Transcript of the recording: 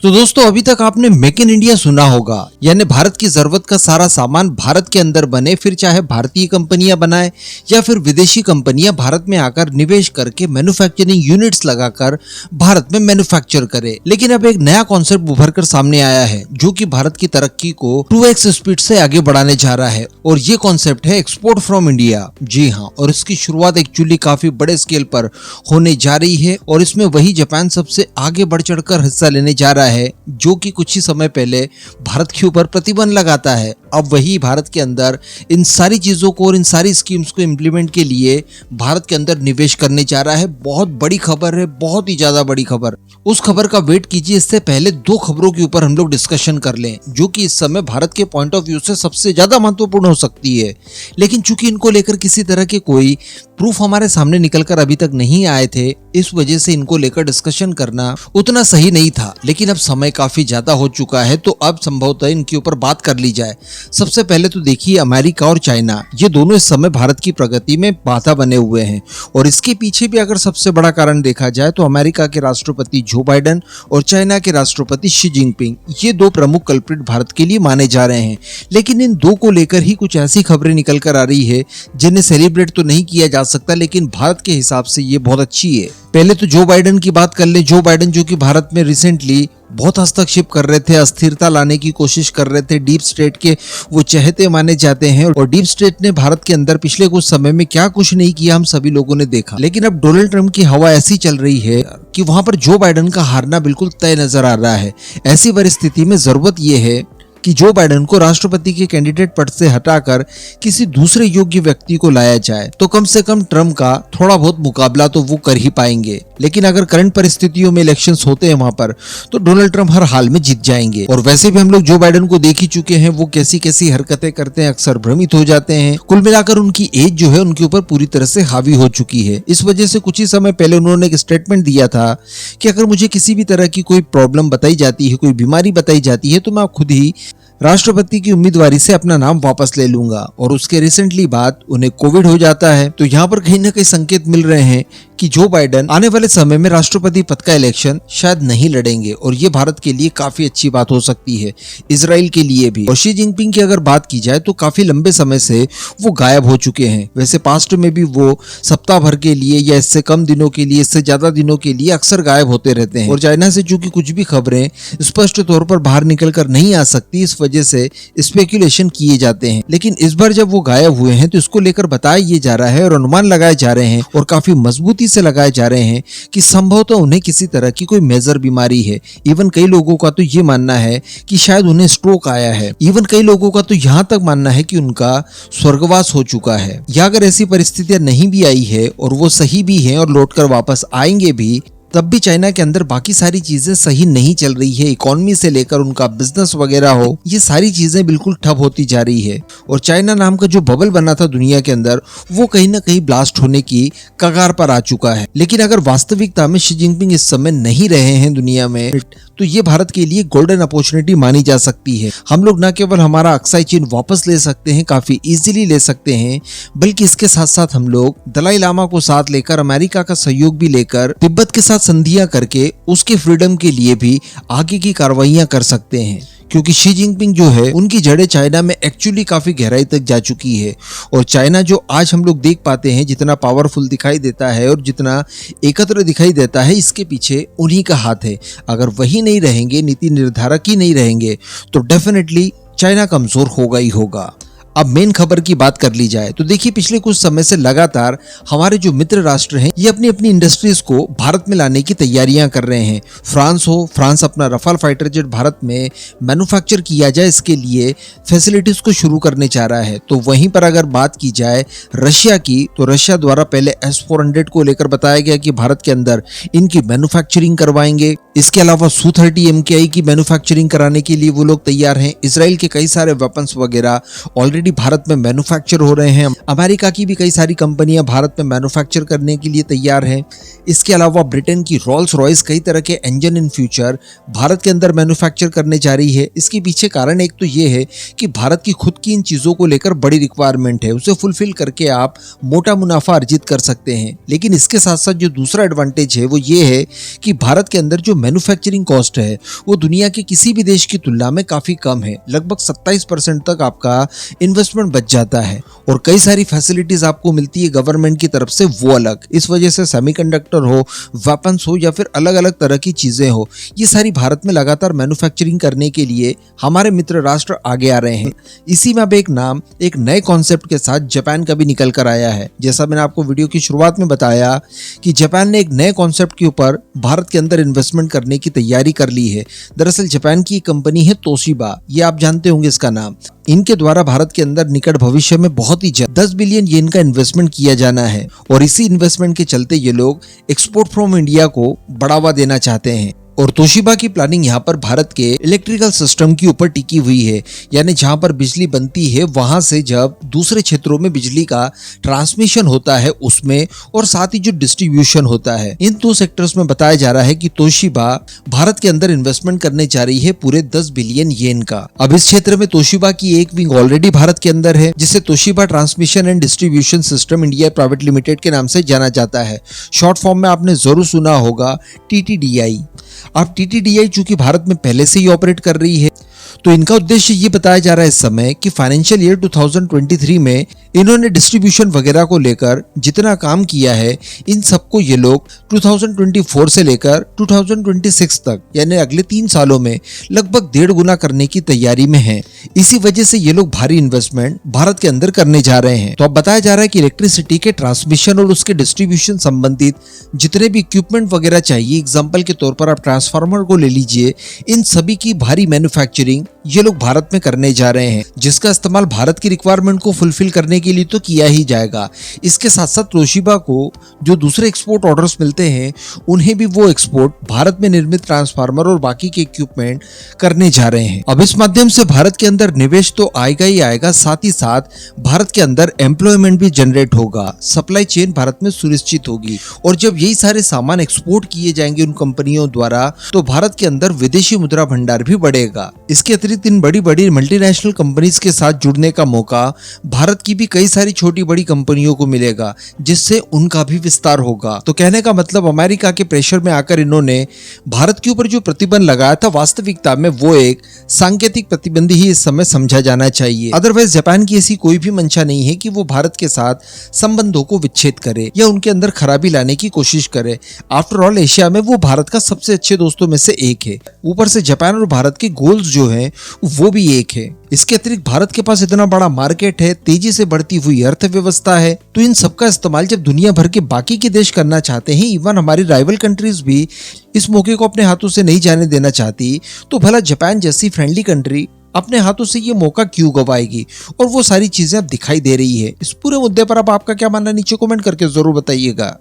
तो दोस्तों अभी तक आपने मेक इन इंडिया सुना होगा, यानी भारत की जरूरत का सारा सामान भारत के अंदर बने, फिर चाहे भारतीय कंपनियां बनाए या फिर विदेशी कंपनियां भारत में आकर निवेश करके मैन्युफैक्चरिंग यूनिट्स लगाकर भारत में मैन्युफैक्चर करे। लेकिन अब एक नया कॉन्सेप्ट उभर कर सामने आया है जो कि भारत की तरक्की को 2x स्पीड से आगे बढ़ाने जा रहा है, और ये कॉन्सेप्ट है एक्सपोर्ट फ्रॉम इंडिया। जी हाँ, और इसकी शुरुआत एक्चुअली काफी बड़े स्केल पर होने जा रही है, और इसमें वही जापान सबसे आगे बढ़ चढ़कर हिस्सा लेने जा रहा है जो कि कुछ ही समय पहले भारत के ऊपर प्रतिबंध लगाता है। अब वही भारत के अंदर इन सारी चीजों को और इन सारी स्कीम्स को इम्प्लीमेंट के लिए भारत के अंदर निवेश करने जा रहा है। बहुत बड़ी खबर है, बहुत ही ज्यादा बड़ी खबर। उस खबर का वेट कीजिए। इससे पहले दो खबरों के ऊपर हम लोग डिस्कशन कर लें जो कि इस समय भारत के पॉइंट ऑफ व्यू से सबसे ज्यादा महत्वपूर्ण हो सकती है। लेकिन चूंकि इनको लेकर किसी तरह के कोई प्रूफ हमारे सामने निकलकर अभी तक नहीं आए थे, इस वजह से इनको लेकर डिस्कशन करना उतना सही नहीं था। लेकिन अब समय काफी ज्यादा हो चुका है, तो अब संभवतः इनके ऊपर बात कर ली जाए। सबसे पहले तो देखिए, अमेरिका और चाइना ये दोनों इस समय भारत की प्रगति में बाधा बने हुए हैं, और इसके पीछे भी अगर सबसे बड़ा कारण देखा जाए तो अमेरिका के राष्ट्रपति जो बाइडेन और चाइना के राष्ट्रपति शी जिनपिंग, ये दो प्रमुख कल्प्रिट भारत के लिए माने जा रहे हैं। लेकिन इन दो को लेकर ही कुछ ऐसी खबरें निकल कर आ रही है जिन्हें सेलिब्रेट तो नहीं किया जा सकता, लेकिन भारत के हिसाब से ये बहुत अच्छी है। पहले तो जो बाइडेन की बात कर ले। जो बाइडेन जो कि भारत में रिसेंटली बहुत हस्तक्षेप कर रहे थे, अस्थिरता लाने की कोशिश कर रहे थे, डीप स्टेट के वो चहेते माने जाते हैं, और डीप स्टेट ने भारत के अंदर पिछले कुछ समय में क्या कुछ नहीं किया हम सभी लोगों ने देखा। लेकिन अब डोनाल्ड ट्रंप की हवा ऐसी चल रही है कि वहां पर जो बाइडेन का हारना बिल्कुल तय नजर आ रहा है। ऐसी परिस्थिति में जरूरत यह है कि जो बाइडेन को राष्ट्रपति के कैंडिडेट पद से हटाकर किसी दूसरे योग्य व्यक्ति को लाया जाए, तो कम से कम ट्रंप का थोड़ा बहुत मुकाबला तो वो कर ही पाएंगे। लेकिन अगर करंट परिस्थितियों में इलेक्शंस होते हैं वहां पर, तो डोनाल्ड ट्रंप हर हाल में जीत जाएंगे। और वैसे भी हम लोग जो बाइडेन को देख ही चुके हैं, वो कैसी कैसी हरकतें करते हैं, अक्सर भ्रमित हो जाते हैं। कुल मिलाकर उनकी एज जो है उनके ऊपर पूरी तरह से हावी हो चुकी है। इस वजह से कुछ ही समय पहले उन्होंने एक स्टेटमेंट दिया था कि अगर मुझे किसी भी तरह की कोई प्रॉब्लम बताई जाती है, कोई बीमारी बताई जाती है, तो मैं खुद ही राष्ट्रपति की उम्मीदवारी से अपना नाम वापस ले लूंगा। और उसके रिसेंटली बाद उन्हें कोविड हो जाता है। तो यहाँ पर कहीं ना कहीं संकेत मिल रहे हैं कि जो बाइडेन आने वाले समय में राष्ट्रपति पद का इलेक्शन शायद नहीं लड़ेंगे, और ये भारत के लिए काफी अच्छी बात हो सकती है, इजराइल के लिए भी। और शी जिनपिंग की अगर बात की जाए तो काफी लंबे समय से वो गायब हो चुके हैं। वैसे पास्ट में भी वो सप्ताह भर के लिए या इससे कम दिनों के लिए, इससे ज्यादा दिनों के लिए अक्सर गायब होते रहते हैं। और चाइना से चूंकि कुछ भी खबरें स्पष्ट तौर पर बाहर निकल कर नहीं आ सकती, इस वजह से स्पेकुलेशन किए जाते हैं। लेकिन इस बार जब वो गायब हुए हैं तो इसको लेकर बताया ये जा रहा है और अनुमान लगाए जा रहे हैं और काफी मजबूती से लगाए जा रहे हैं कि संभवतः उन्हें किसी तरह की कोई मेजर बीमारी है। इवन कई लोगों का तो ये मानना है कि शायद उन्हें स्ट्रोक आया है। इवन कई लोगों का तो यहाँ तक मानना है कि उनका स्वर्गवास हो चुका है। या अगर ऐसी परिस्थितियां नहीं भी आई है और वो सही भी है और लौटकर वापस आएंगे भी, तब भी चाइना के अंदर बाकी सारी चीजें सही नहीं चल रही है। इकोनॉमी से लेकर उनका बिजनेस वगैरह हो, ये सारी चीजें बिल्कुल ठप होती जा रही है। और चाइना नाम का जो बबल बना था दुनिया के अंदर, वो कहीं ना कहीं ब्लास्ट होने की कगार पर आ चुका है। लेकिन अगर वास्तविकता में शी जिनपिंग इस समय नहीं रहे हैं दुनिया में, तो ये भारत के लिए गोल्डन अपॉर्चुनिटी मानी जा सकती है। हम लोग न केवल हमारा अक्साई चीन वापस ले सकते हैं, काफी इजीली ले सकते हैं, बल्कि इसके साथ साथ हम लोग दलाई लामा को साथ लेकर, अमेरिका का सहयोग भी लेकर, तिब्बत के साथ संधियां करके उसके फ्रीडम के लिए भी आगे की कार्रवाइयां कर सकते हैं। क्योंकि शी जिनपिंग जो है, उनकी जड़ें चाइना में एक्चुअली काफी गहराई तक जा चुकी है। और चाइना जो आज हम लोग देख पाते हैं, जितना पावरफुल दिखाई देता है और जितना एकत्र दिखाई देता है, इसके पीछे उन्हीं का हाथ है। अगर वही नहीं रहेंगे, नीति निर्धारक ही नहीं रहेंगे, तो डेफिनेटली चाइना कमजोर होगा ही होगा। अब मेन खबर की बात कर ली जाए तो देखिए, पिछले कुछ समय से लगातार हमारे जो मित्र राष्ट्र हैं, ये अपनी अपनी इंडस्ट्रीज को भारत में लाने की तैयारियां कर रहे हैं। फ्रांस अपना रफाल फाइटर जेट भारत में मैन्युफैक्चर किया जाए, इसके लिए फैसिलिटीज को शुरू करने चाह रहा है। तो वहीं पर अगर बात की जाए रशिया की, तो रशिया द्वारा पहले S-400 को लेकर बताया गया कि भारत के अंदर इनकी मैन्युफैक्चरिंग करवाएंगे। इसके अलावा Su-30 MKI की मैन्युफैक्चरिंग कराने के लिए वो लोग तैयार हैं। इसराइल के कई सारे वेपन्स वगैरह ऑलरेडी ऑलरेडी भारत में मैन्युफैक्चर हो रहे हैं। अमेरिका की भी कई सारी कंपनियां भारत में मैन्युफैक्चर करने के लिए तैयार हैं। इसके अलावा ब्रिटेन की रोल्स रॉयस कई तरह के इंजन इन फ्यूचर भारत के अंदर मैन्युफैक्चर करने जा रही है। इसके पीछे कारण एक तो ये है कि भारत की खुद की इन चीज़ों को लेकर बड़ी रिक्वायरमेंट है, उसे फुलफिल करके आप मोटा मुनाफा अर्जित कर सकते हैं। लेकिन इसके साथ साथ जो दूसरा एडवांटेज है वो ये है कि भारत के अंदर जो मैन्युफैक्चरिंग कॉस्ट है वो दुनिया के किसी भी देश की तुलना में काफ़ी कम है। लगभग 27% तक आपका इन्वेस्टमेंट बच जाता है और कई सारी फैसिलिटीज आपको मिलती है गवर्नमेंट की तरफ से, वो अलग। इस वजह से सेमीकंडक्टर हो, वेपन्स हो या फिर अलग अलग तरह की चीजें हो, ये सारी भारत में लगातार मैन्युफैक्चरिंग करने के लिए हमारे मित्र राष्ट्र आगे आ रहे हैं। इसी में अब एक नए कॉन्सेप्ट के साथ जापान का भी निकल कर आया है। जैसा मैंने आपको वीडियो की शुरुआत में बताया कि जापान ने एक नए कॉन्सेप्ट के ऊपर भारत के अंदर इन्वेस्टमेंट करने की तैयारी कर ली है। दरअसल जापान की कंपनी है तोशिबा, ये आप जानते होंगे इसका नाम। इनके द्वारा भारत के अंदर निकट भविष्य में बहुत ही जल्द 10 बिलियन येन का इन्वेस्टमेंट किया जाना है और इसी इन्वेस्टमेंट के चलते ये लोग एक्सपोर्ट फ्रॉम इंडिया को बढ़ावा देना चाहते हैं। और तोशिबा की प्लानिंग यहाँ पर भारत के इलेक्ट्रिकल सिस्टम के ऊपर टिकी हुई है, यानी जहाँ पर बिजली बनती है वहां से जब दूसरे क्षेत्रों में बिजली का ट्रांसमिशन होता है उसमें, और साथ ही जो डिस्ट्रीब्यूशन होता है, इन दो सेक्टर्स में बताया जा रहा है कि तोशिबा भारत के अंदर इन्वेस्टमेंट करने जा रही है पूरे 10 बिलियन येन का। अब इस क्षेत्र में तोशिबा की एक विंग ऑलरेडी भारत के अंदर है, जिसे Toshiba transmission and distribution system India private limited के नाम से जाना जाता है। शॉर्ट फॉर्म में आपने जरूर सुना होगा TTDI। अब TTDI चूंकि भारत में पहले से ही ऑपरेट कर रही है, तो इनका उद्देश्य ये बताया जा रहा है इस समय कि फाइनेंशियल ईयर 2023 में इन्होंने डिस्ट्रीब्यूशन वगैरह को लेकर जितना काम किया है, इन सबको ये लोग 2024 से लेकर 2026 तक यानी अगले 3 सालों में लगभग 1.5 गुना करने की तैयारी में हैं। इसी वजह से ये लोग भारी इन्वेस्टमेंट भारत के अंदर करने जा रहे हैं। तो अब बताया जा रहा है कि इलेक्ट्रिसिटी के ट्रांसमिशन और उसके डिस्ट्रीब्यूशन संबंधित जितने भी इक्विपमेंट वगैरह चाहिए, एग्जाम्पल के तौर पर आप ट्रांसफार्मर को ले लीजिए, इन सभी की भारी मैन्युफैक्चरिंग ये लोग भारत में करने जा रहे हैं, जिसका इस्तेमाल भारत की रिक्वायरमेंट को फुलफिल करने के लिए तो किया ही जाएगा। इसके साथ साथ तोशिबा को जो दूसरे एक्सपोर्ट ऑर्डर्स मिलते हैं, उन्हें भी वो एक्सपोर्ट भारत में निर्मित ट्रांसफार्मर और बाकी के इक्विपमेंट करने जा रहे हैं। अब इस माध्यम से भारत के अंदर निवेश तो आएगा ही आएगा, साथ ही साथ भारत के अंदर एम्प्लॉयमेंट भी जनरेट होगा, सप्लाई चेन भारत में सुनिश्चित होगी। और जब यही सारे सामान एक्सपोर्ट किए जाएंगे उन कंपनियों द्वारा, तो भारत के अंदर विदेशी मुद्रा भंडार भी बढ़ेगा। इसके अतिरिक्त इन बड़ी बड़ी मल्टीनेशनल कंपनीज के साथ जुड़ने का मौका भारत की भी कई सारी छोटी बड़ी कंपनियों को मिलेगा, जिससे उनका भी विस्तार होगा। तो कहने का मतलब अमेरिका के प्रेशर में आकर इन्होंने भारत के ऊपर जो प्रतिबंध लगाया था, वास्तविकता में वो एक सांकेतिक प्रतिबंध ही इस समय समझा जाना चाहिए। अदरवाइज जापान की ऐसी कोई भी मंशा नहीं है कि वो भारत के साथ संबंधों को विच्छेद करे या उनके अंदर खराबी लाने की कोशिश करे। आफ्टर ऑल एशिया में वो भारत का सबसे अच्छे दोस्तों में से एक है। ऊपर से जापान और भारत के गोल्स जो हैं वो भी एक है। इसके अतिरिक्त भारत के पास इतना बड़ा मार्केट है, तेजी से बढ़ती हुई अर्थव्यवस्था है, तो इन सबका इस्तेमाल जब दुनिया भर के बाकी के देश करना चाहते हैं, इवन हमारी राइवल कंट्रीज भी इस मौके को अपने हाथों से नहीं जाने देना चाहती, तो भला जापान जैसी फ्रेंडली कंट्री अपने हाथों से ये मौका क्यों गवाएगी। और वो सारी चीजें अब दिखाई दे रही है। इस पूरे मुद्दे पर अब आपका क्या मानना है, नीचे कमेंट करके जरूर बताइएगा।